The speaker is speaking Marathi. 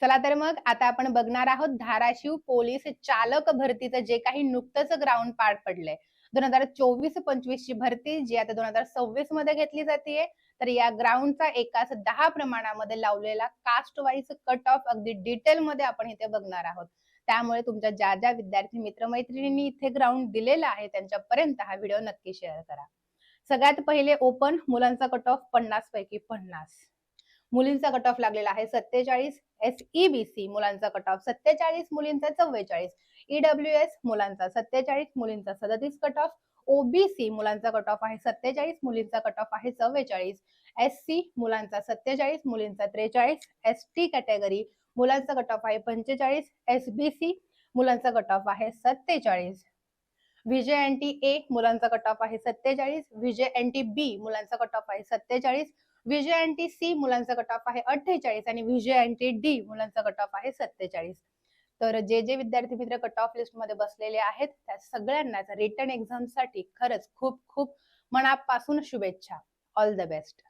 चला तर मग आता आपण बघणार आहोत धाराशिव पोलीस चालक भरतीचं जे काही नुकतंच ग्राउंड पार पडलंय. 2024-25 ची भरती जी आता 2026 मध्ये घेतली जातीये. तर या ग्राउंडचा एकाच 10 प्रमाणामध्ये लावलेला कास्ट वाईज कट ऑफ अगदी डिटेलमध्ये आपण इथे बघणार आहोत. त्यामुळे तुमच्या ज्या विद्यार्थी मित्रमैत्रिणींनी इथे ग्राउंड दिलेला आहे त्यांच्यापर्यंत हा व्हिडिओ नक्की शेअर करा. सगळ्यात पहिले ओपन मुलांचा कट ऑफ 50 पैकी 50. मुलींचा कट ऑफ लागलेला आहे 47. SEBC मुलांचा कट ऑफ 47, मुलींचा 44. EWS मुलांचा 47, मुलींचा 37 कट ऑफ. OBC मुलांचा कट ऑफ आहे 47, मुलींचा कट ऑफ आहे 44. SC मुलांचा 47, मुलींचा 43. ST कॅटेगरी मुलांचा कट ऑफ आहे 45. SBC मुलांचा कट ऑफ आहे 47. VJNT-A मुलांचा कट ऑफ आहे 47. VJNT-B मुलांचा कट ऑफ आहे 47. VJNT-C मुलांचा कट ऑफ आहे 48 आणि VJNT-D मुलांचा कट ऑफ आहे 47. तर जे विद्यार्थी मित्र कट ऑफ लिस्ट मध्ये बसलेले आहेत त्या सगळ्यांनाच रिटर्न एक्झाम साठी खरंच खूप खूप मनापासून शुभेच्छा. All the best.